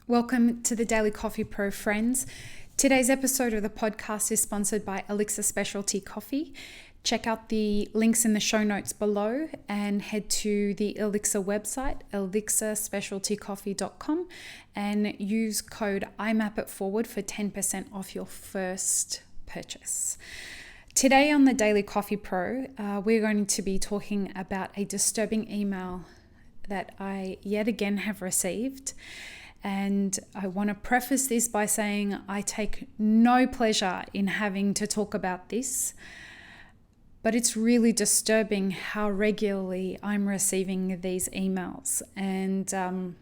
Welcome to the Daily Coffee Pro, friends. Today's episode of the podcast is sponsored by Elixir Specialty Coffee. Check out the links in the show notes below and head to the Elixir website, elixirspecialtycoffee.com, and use code IMAPITFORWARD for 10% off your first purchase. Today on the Daily Coffee Pro, we're going to be talking about a disturbing email that I yet again have received. And I want to preface this by saying I take no pleasure in having to talk about this, but it's really disturbing how regularly I'm receiving these emails. And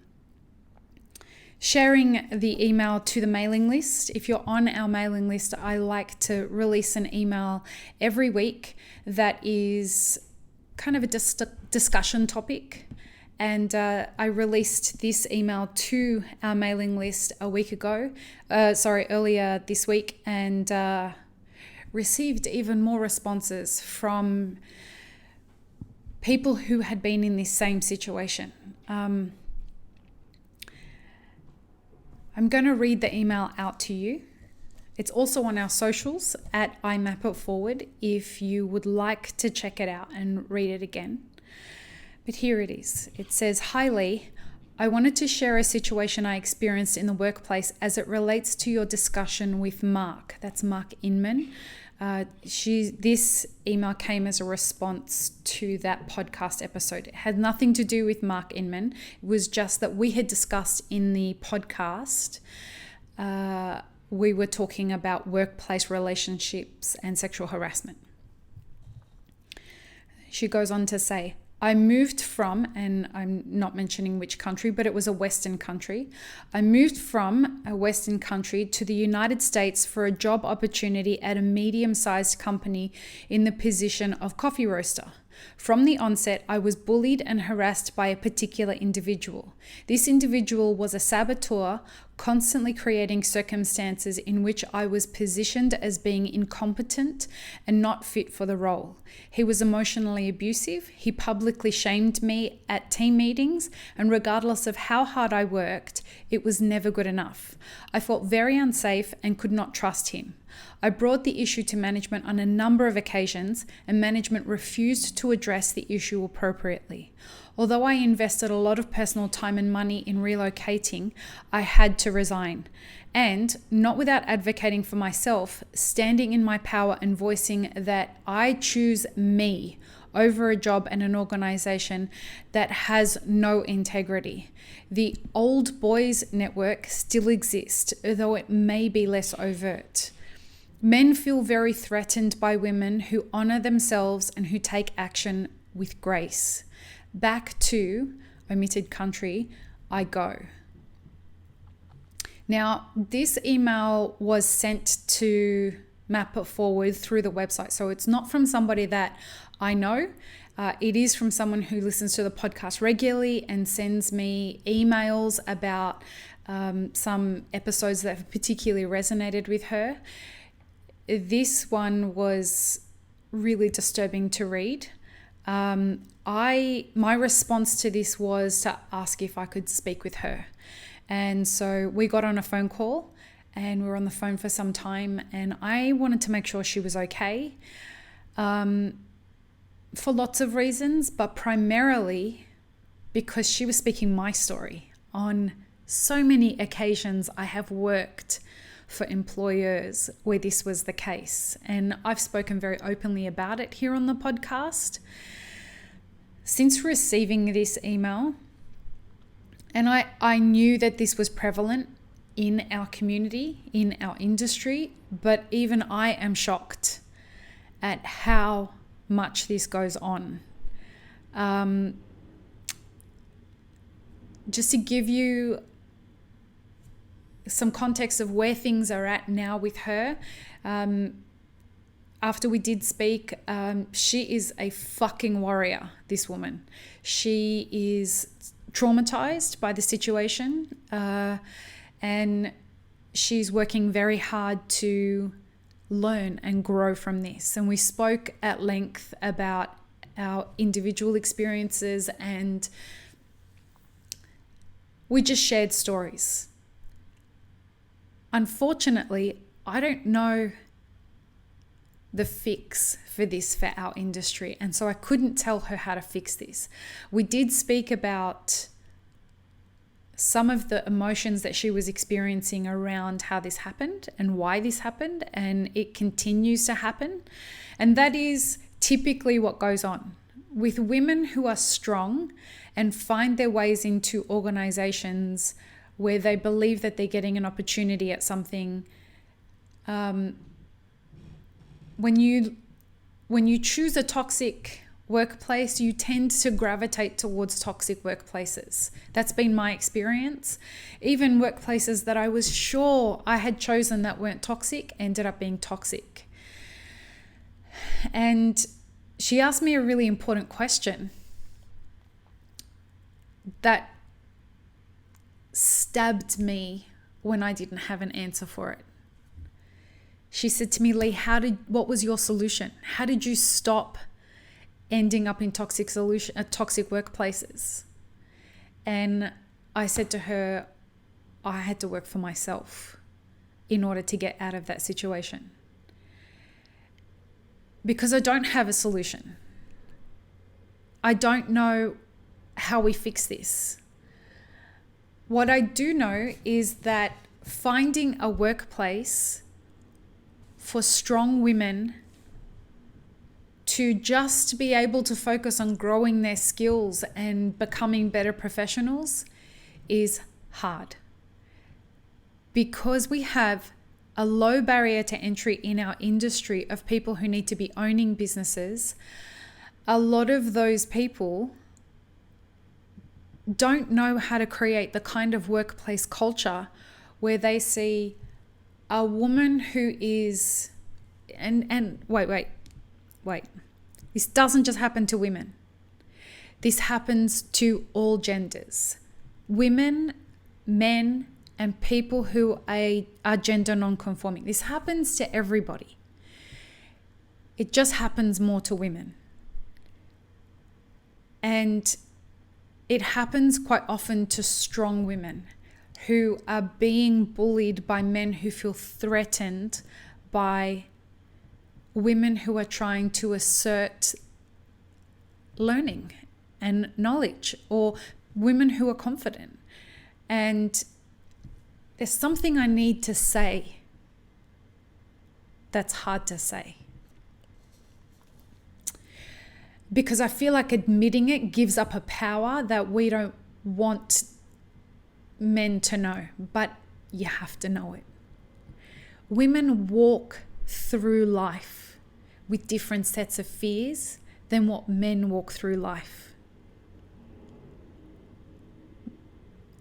sharing the email to the mailing list. If you're on our mailing list, I like to release an email every week that is kind of a discussion topic. And I released this email to our mailing list earlier this week, and received even more responses from people who had been in this same situation. I'm going to read the email out to you. It's also on our socials at IMAPITFORWARD if you would like to check it out and read it again. But here it is. It says, "Hi Lee, I wanted to share a situation I experienced in the workplace as it relates to your discussion with Mark." That's Mark Inman. This email came as a response to that podcast episode. It had nothing to do with Mark Inman. It was just that we had discussed in the podcast, we were talking about workplace relationships and sexual harassment. She goes on to say, "I moved from," and I'm not mentioning which country, but it was a Western country. "I moved from a Western country to the United States for a job opportunity at a medium-sized company in the position of coffee roaster. From the onset, I was bullied and harassed by a particular individual. This individual was a saboteur, constantly creating circumstances in which I was positioned as being incompetent and not fit for the role. He was emotionally abusive. He publicly shamed me at team meetings, and regardless of how hard I worked, it was never good enough. I felt very unsafe and could not trust him. I brought the issue to management on a number of occasions, and management refused to address the issue appropriately. Although I invested a lot of personal time and money in relocating, I had to resign. And, not without advocating for myself, standing in my power and voicing that I choose me over a job and an organization that has no integrity. The Old Boys Network still exists, though it may be less overt. Men feel very threatened by women who honor themselves and who take action with grace. Back to omitted country I go." Now, this email was sent to Map It Forward through the website. So it's not from somebody that I know. It is from someone who listens to the podcast regularly and sends me emails about some episodes that have particularly resonated with her. This one was really disturbing to read. My response to this was to ask if I could speak with her. And so we got on a phone call and we were on the phone for some time, and I wanted to make sure she was okay for lots of reasons, but primarily because she was speaking my story. On so many occasions I have worked for employers where this was the case, and I've spoken very openly about it here on the podcast. Since receiving this email, and I knew that this was prevalent in our community, in our industry, but even I am shocked at how much this goes on. Just to give you some context of where things are at now with her, after we did speak, she is a fucking warrior, this woman. She is traumatized by the situation, and she's working very hard to learn and grow from this. And we spoke at length about our individual experiences, and we just shared stories. unfortunately, I don't know the fix for this for our industry. And so I couldn't tell her how to fix this. We did speak about some of the emotions that she was experiencing around how this happened and why this happened, and it continues to happen. And that is typically what goes on with women who are strong and find their ways into organizations where they believe that they're getting an opportunity at something. When you choose a toxic workplace, you tend to gravitate towards toxic workplaces. That's been my experience. Even workplaces that I was sure I had chosen that weren't toxic ended up being toxic. And she asked me a really important question that stabbed me when I didn't have an answer for it. She said to me, Lee, what was your solution? How did you stop ending up in toxic workplaces? And I said to her, I had to work for myself in order to get out of that situation. Because I don't have a solution. I don't know how we fix this. What I do know is that finding a workplace for strong women to just be able to focus on growing their skills and becoming better professionals is hard. Because we have a low barrier to entry in our industry of people who need to be owning businesses, a lot of those people don't know how to create the kind of workplace culture where they see a woman who is, and wait. This doesn't just happen to women. This happens to all genders. Women, men, and people who are gender non-conforming. This happens to everybody. It just happens more to women. And it happens quite often to strong women who are being bullied by men who feel threatened by women who are trying to assert learning and knowledge, or women who are confident. And there's something I need to say that's hard to say, because I feel like admitting it gives up a power that we don't want men to know, but you have to know it. Women walk through life with different sets of fears than what men walk through life.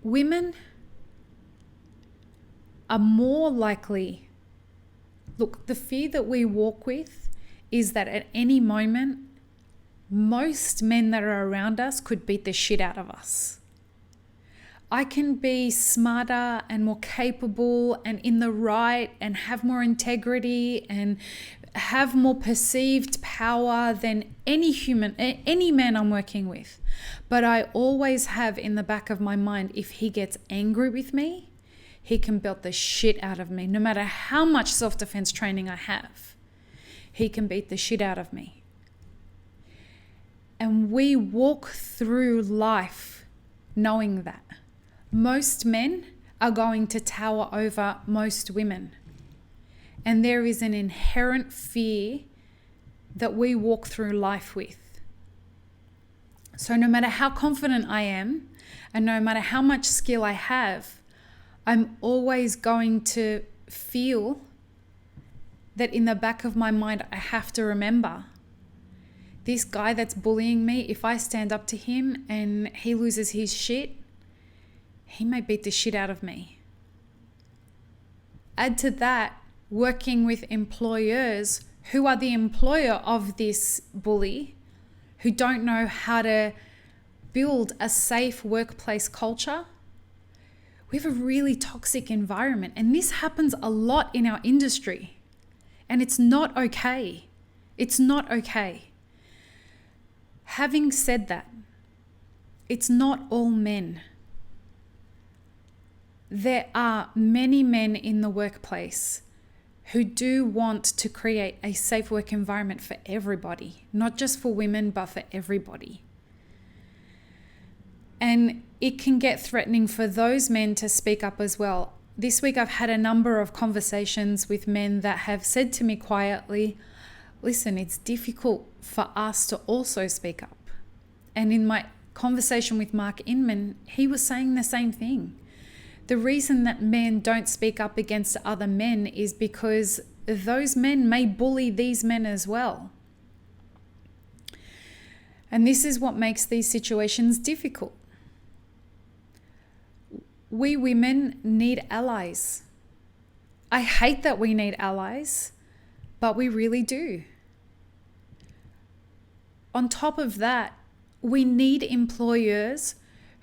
Women are more likely, look, the fear that we walk with is that at any moment, most men that are around us could beat the shit out of us. I can be smarter and more capable and in the right and have more integrity and have more perceived power than any man I'm working with. But I always have in the back of my mind, if he gets angry with me, he can belt the shit out of me. No matter how much self-defense training I have, he can beat the shit out of me. And we walk through life knowing that. Most men are going to tower over most women. And there is an inherent fear that we walk through life with. So no matter how confident I am, and no matter how much skill I have, I'm always going to feel that in the back of my mind, I have to remember, this guy that's bullying me, if I stand up to him and he loses his shit, he may beat the shit out of me. Add to that, working with employers who are the employer of this bully, who don't know how to build a safe workplace culture. We have a really toxic environment, and this happens a lot in our industry, and it's not okay. It's not okay. Having said that, it's not all men. there are many men in the workplace who do want to create a safe work environment for everybody, not just for women, but for everybody. And it can get threatening for those men to speak up as well. This week, I've had a number of conversations with men that have said to me quietly, listen, it's difficult for us to also speak up. And in my conversation with Mark Inman, he was saying the same thing. The reason that men don't speak up against other men is because those men may bully these men as well. And this is what makes these situations difficult. We women need allies. I hate that we need allies, but we really do. On top of that, we need employers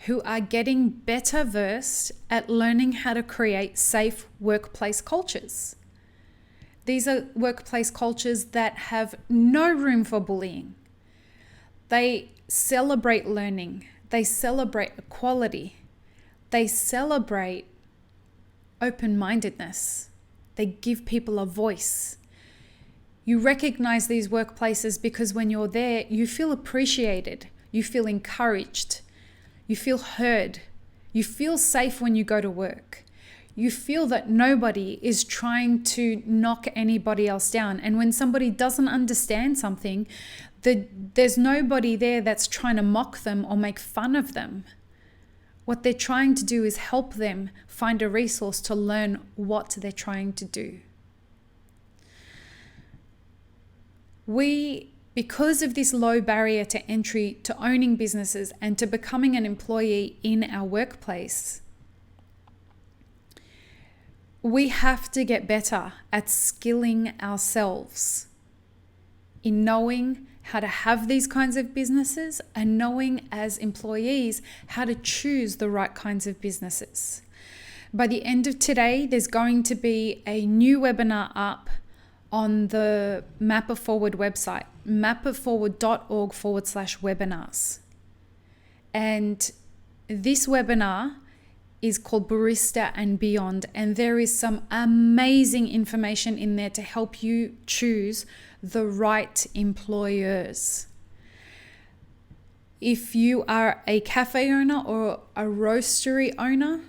who are getting better versed at learning how to create safe workplace cultures. These are workplace cultures that have no room for bullying. They celebrate learning. They celebrate equality. They celebrate open-mindedness. They give people a voice. You recognize these workplaces because when you're there, you feel appreciated. You feel encouraged. You feel heard. You feel safe when you go to work. You feel that nobody is trying to knock anybody else down. And when somebody doesn't understand something, there's nobody there that's trying to mock them or make fun of them. What they're trying to do is help them find a resource to learn what they're trying to do. Because of this low barrier to entry to owning businesses and to becoming an employee in our workplace, we have to get better at skilling ourselves in knowing how to have these kinds of businesses and knowing as employees how to choose the right kinds of businesses. By the end of today, there's going to be a new webinar up on the Mapper Forward website, mapperforward.org/webinars. And this webinar is called Barista and Beyond. And there is some amazing information in there to help you choose the right employers. If you are a cafe owner or a roastery owner,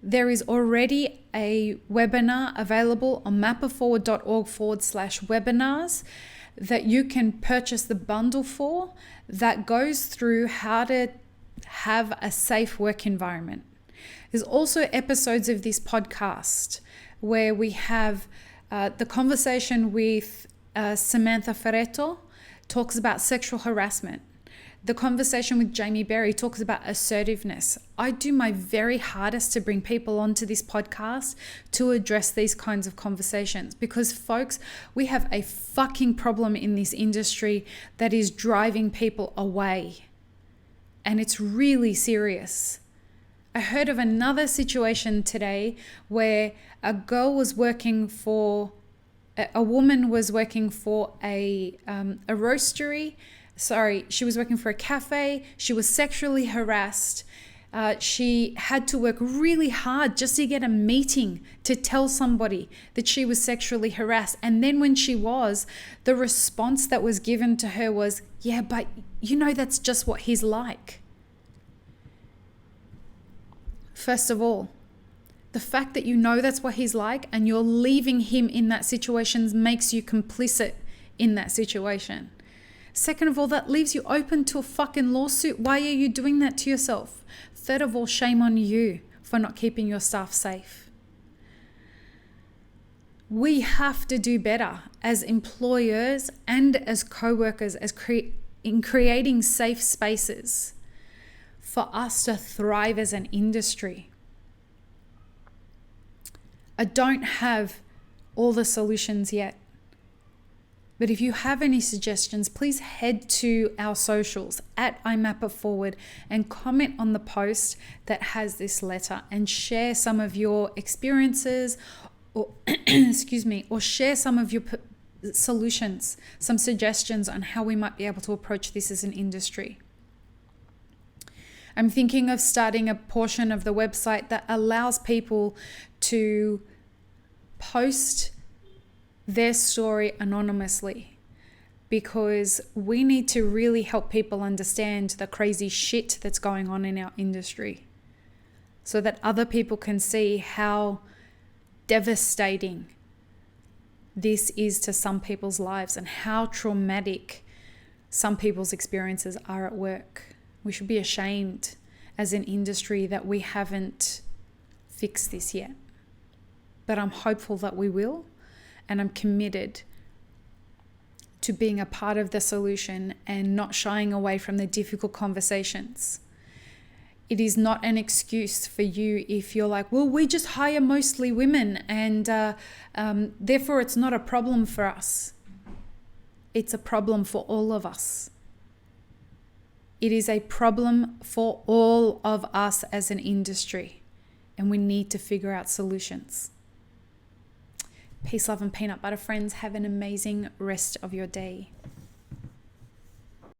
there is already a webinar available on mapperforward.org/webinars that you can purchase the bundle for that goes through how to have a safe work environment. There's also episodes of this podcast where we have the conversation with Samantha Ferretto talks about sexual harassment. The conversation with Jamie Berry talks about assertiveness. I do my very hardest to bring people onto this podcast to address these kinds of conversations because, folks, we have a fucking problem in this industry that is driving people away. And it's really serious. I heard of another situation today where a woman was working for a roastery. She was working for a cafe. She was sexually harassed. She had to work really hard just to get a meeting to tell somebody that she was sexually harassed. And then when she was, the response that was given to her was, yeah, but you know, that's just what he's like. First of all, the fact that you know that's what he's like and you're leaving him in that situation makes you complicit in that situation. Second of all, that leaves you open to a fucking lawsuit. Why are you doing that to yourself? Third of all, shame on you for not keeping your staff safe. We have to do better as employers and as co-workers in creating safe spaces for us to thrive as an industry. I don't have all the solutions yet. But if you have any suggestions, please head to our socials at iMapperForward and comment on the post that has this letter and share some of your experiences or or share some of your solutions, some suggestions on how we might be able to approach this as an industry. I'm thinking of starting a portion of the website that allows people to post their story anonymously, because we need to really help people understand the crazy shit that's going on in our industry, so that other people can see how devastating this is to some people's lives and how traumatic some people's experiences are at work. We should be ashamed as an industry that we haven't fixed this yet. But I'm hopeful that we will, and I'm committed to being a part of the solution and not shying away from the difficult conversations. It is not an excuse for you if you're like, well, we just hire mostly women and therefore it's not a problem for us. It's a problem for all of us. It is a problem for all of us as an industry, and we need to figure out solutions. Peace, love, and peanut butter, friends. Have an amazing rest of your day.